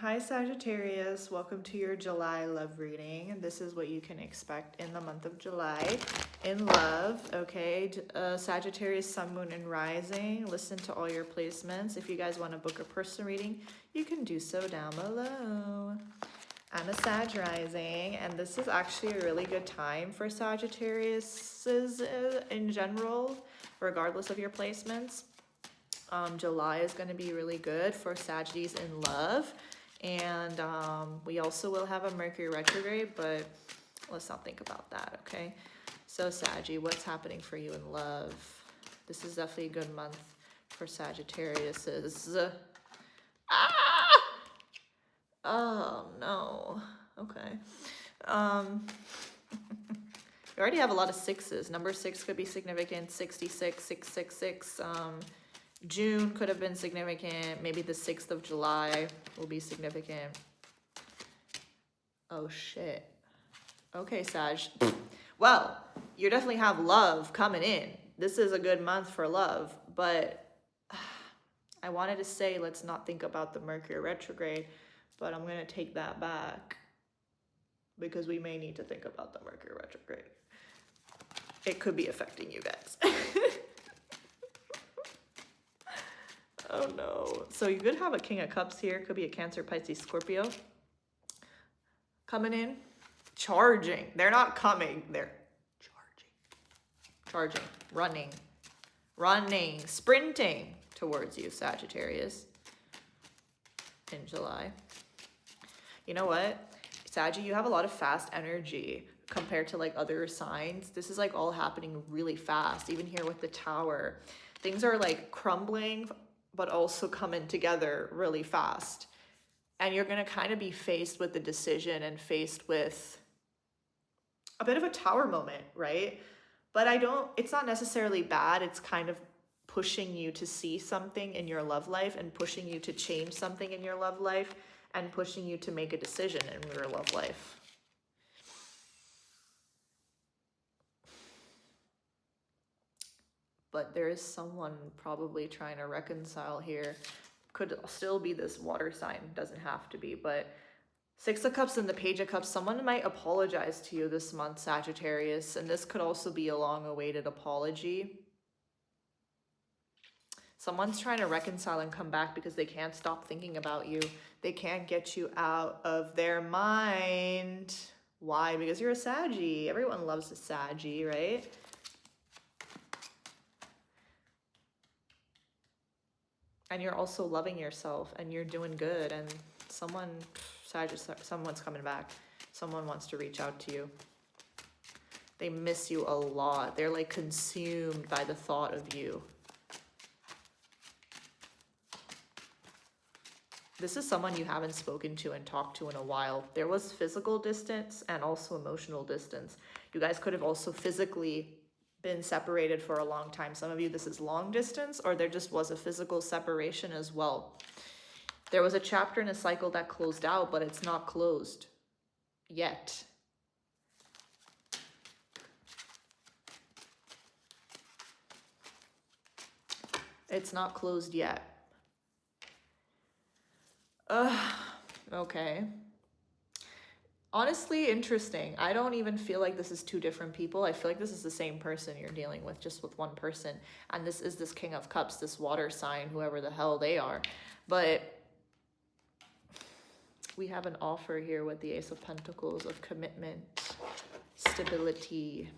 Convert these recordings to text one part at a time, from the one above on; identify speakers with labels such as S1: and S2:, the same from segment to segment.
S1: Hi Sagittarius, welcome to your July love reading. And this is what you can expect in the month of July in love, okay? Sagittarius, Sun, Moon, and Rising. Listen to all your placements. If you guys want to book a personal reading, you can do so down below. I'm a Sag rising, and this is actually a really good time for Sagittariuses in general, regardless of your placements. July is going to be really good for Saggies in love. And we also will have a Mercury retrograde, but let's not think about that, okay? So Saggy, what's happening for you in love? This is definitely a good month for Sagittariuses. Ah! Oh, no. Okay. We already have a lot of sixes. Number 6 could be significant. 66, 666. June could have been significant. Maybe the 6th of July will be significant. Oh, shit. Okay, Sag. Well, you definitely have love coming in. This is a good month for love, but I wanted to say let's not think about the Mercury retrograde, but I'm going to take that back because we may need to think about the Mercury retrograde. It could be affecting you guys. Oh no. So you could have a King of Cups here. Could be a Cancer, Pisces, Scorpio. Coming in. Charging. They're not coming. They're charging. Running. Sprinting towards you, Sagittarius. In July. You know what? Saggy, you have a lot of fast energy compared to like other signs. This is like all happening really fast. Even here with the Tower. Things are like crumbling, but also coming together really fast. And you're going to kind of be faced with the decision and faced with a bit of a Tower moment, right? But it's not necessarily bad. It's kind of pushing you to see something in your love life and pushing you to change something in your love life and pushing you to make a decision in your love life. But there is someone probably trying to reconcile here. Could still be this water sign, doesn't have to be, but 6 of Cups and the Page of Cups, someone might apologize to you this month, Sagittarius, and this could also be a long-awaited apology. Someone's trying to reconcile and come back because they can't stop thinking about you. They can't get you out of their mind. Why? Because you're a Saggy. Everyone loves a Saggy, right? And you're also loving yourself and you're doing good, and someone's coming back. Someone wants to reach out to you. They miss you a lot. They're like consumed by the thought of you. This is someone you haven't spoken to and talked to in a while. There was physical distance and also emotional distance. You guys could have also physically been separated for a long time. Some of you, this is long distance, or there just was a physical separation as well. There was a chapter in a cycle that closed out, but it's not closed yet. It's not closed yet. Okay. Honestly, interesting. I don't even feel like this is two different people. I feel like this is the same person you're dealing with, just with one person. And this is this King of Cups, this water sign, whoever the hell they are. But we have an offer here with the Ace of Pentacles of commitment, stability.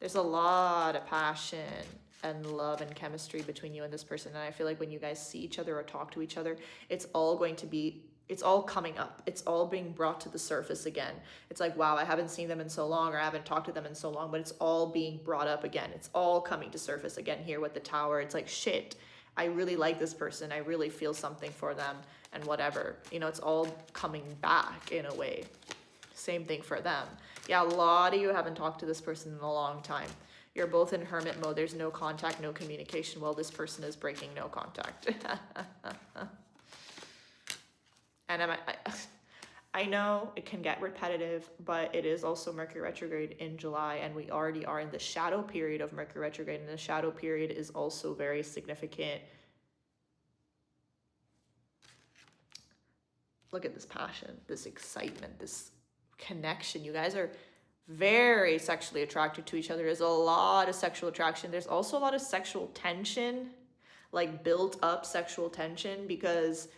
S1: There's a lot of passion and love and chemistry between you and this person. And I feel like when you guys see each other or talk to each other, it's all coming up. It's all being brought to the surface again. It's like, wow, I haven't seen them in so long, or I haven't talked to them in so long, but it's all being brought up again. It's all coming to surface again here with the Tower. It's like, shit, I really like this person. I really feel something for them and whatever. You know, it's all coming back in a way. Same thing for them. Yeah, a lot of you haven't talked to this person in a long time. You're both in hermit mode. There's no contact, no communication. Well, this person is breaking no contact. And I know it can get repetitive, but it is also Mercury retrograde in July, and we already are in the shadow period of Mercury retrograde, and the shadow period is also very significant look at this passion, this excitement, this connection. You guys are very sexually attracted to each other. There's a lot of sexual attraction. There's also a lot of sexual tension, like built up sexual tension, because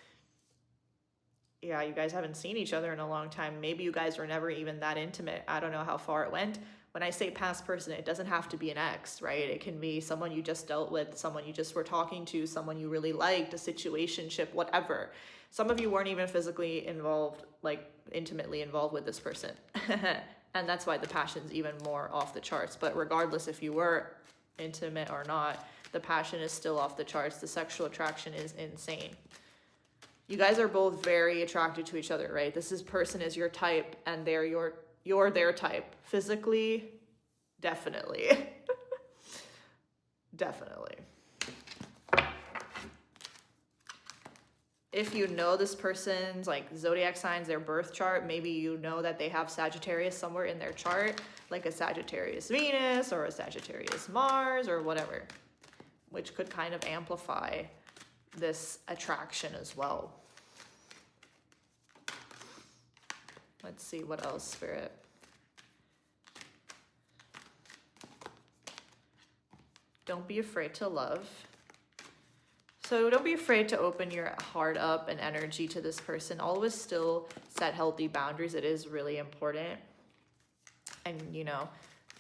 S1: yeah, you guys haven't seen each other in a long time. Maybe you guys were never even that intimate. I don't know how far it went. When I say past person, it doesn't have to be an ex, right? It can be someone you just dealt with, someone you just were talking to, someone you really liked, a situationship, whatever. Some of you weren't even physically involved, like intimately involved with this person. And that's why the passion's even more off the charts. But regardless if you were intimate or not, the passion is still off the charts. The sexual attraction is insane. You guys are both very attracted to each other, right? This person is your type, and they're you're their type. Physically, definitely. Definitely. If you know this person's like zodiac signs, their birth chart, maybe you know that they have Sagittarius somewhere in their chart, like a Sagittarius Venus or a Sagittarius Mars or whatever, which could kind of amplify this attraction as well. Let's see what else, Spirit. Don't be afraid to love. So don't be afraid to open your heart up and energy to this person. Always still set healthy boundaries. It is really important. And, you know,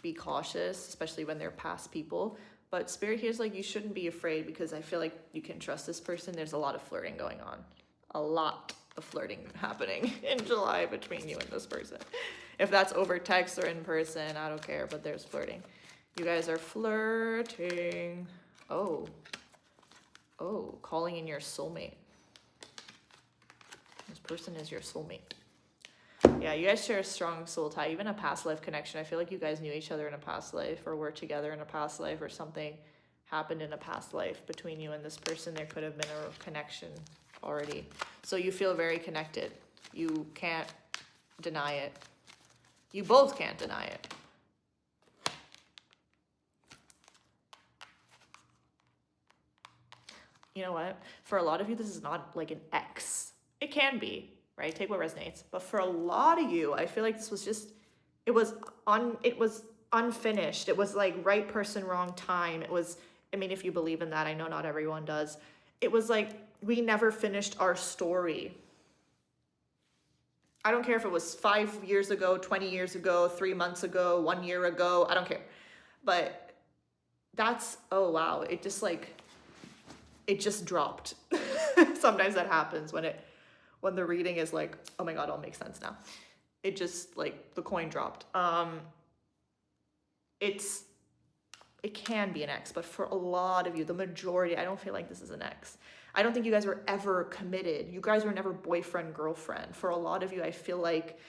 S1: be cautious, especially when they're past people. But Spirit here's like, you shouldn't be afraid, because I feel like you can trust this person. There's a lot of flirting going on. A lot of flirting happening in July between you and this person. If that's over text or in person, I don't care, but there's flirting. You guys are flirting. Oh, calling in your soulmate. This person is your soulmate. Yeah, you guys share a strong soul tie, even a past life connection. I feel like you guys knew each other in a past life, or were together in a past life, or something happened in a past life between you and this person. There could have been a connection already. So you feel very connected. You can't deny it. You both can't deny it. You know what? For a lot of you, this is not like an ex. It can be, right? Take what resonates. But for a lot of you, I feel like this was just, it was unfinished. It was like right person, wrong time. It was, I mean, if you believe in that, I know not everyone does. It was like, we never finished our story. I don't care if it was 5 years ago, 20 years ago, 3 months ago, 1 year ago. I don't care. But that's, oh wow. It just dropped. Sometimes that happens when the reading is like, oh my God, it all makes sense now. It just like the coin dropped. It can be an ex, but for a lot of you, the majority, I don't feel like this is an ex. I don't think you guys were ever committed. You guys were never boyfriend, girlfriend. For a lot of you, I feel like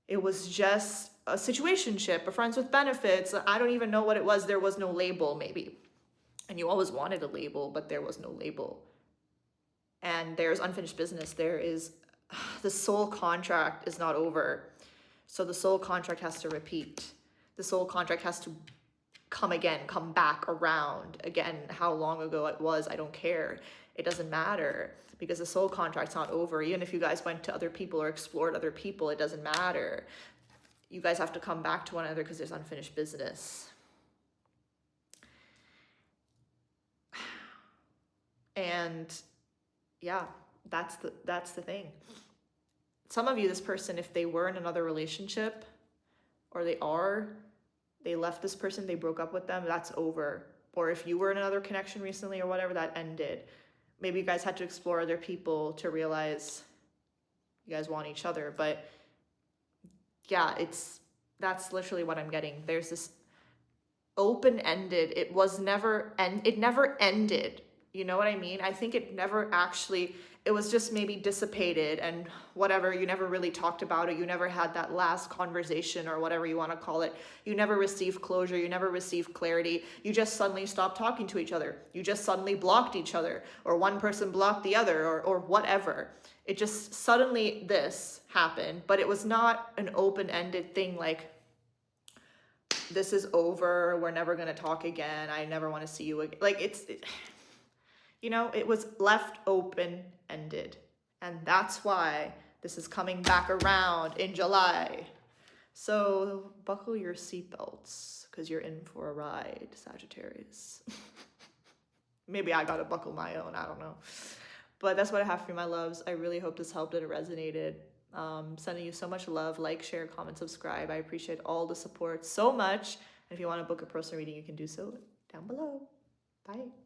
S1: it was just a situationship, a friends with benefits. I don't even know what it was. There was no label, maybe. And you always wanted a label, but there was no label. And there's unfinished business. There is, the soul contract is not over. So the soul contract has to repeat. The soul contract has to come again, come back around again. How long ago it was, I don't care. It doesn't matter, because the soul contract's not over. Even if you guys went to other people or explored other people, it doesn't matter. You guys have to come back to one another because there's unfinished business. And yeah, that's the thing. Some of you, this person, if they were in another relationship, or they left this person, they broke up with them, that's over. Or if you were in another connection recently or whatever, that ended. Maybe you guys had to explore other people to realize you guys want each other. But yeah, that's literally what I'm getting. There's this open-ended, it never ended. You know what I mean? I think it never actually, it was just maybe dissipated and whatever. You never really talked about it. You never had that last conversation or whatever you want to call it. You never received closure. You never received clarity. You just suddenly stopped talking to each other. You just suddenly blocked each other, or one person blocked the other, or whatever. It just suddenly this happened, but it was not an open-ended thing like, this is over. We're never going to talk again. I never want to see you again. Like you know, it was left open-ended, And that's why this is coming back around in July. So buckle your seatbelts because you're in for a ride, Sagittarius. Maybe I gotta buckle my own, I don't know. But that's what I have for you, my loves. I really hope this helped and it resonated. Sending you so much love. Like, share, comment, subscribe. I appreciate all the support so much. And if you want to book a personal reading, you can do so down below. Bye.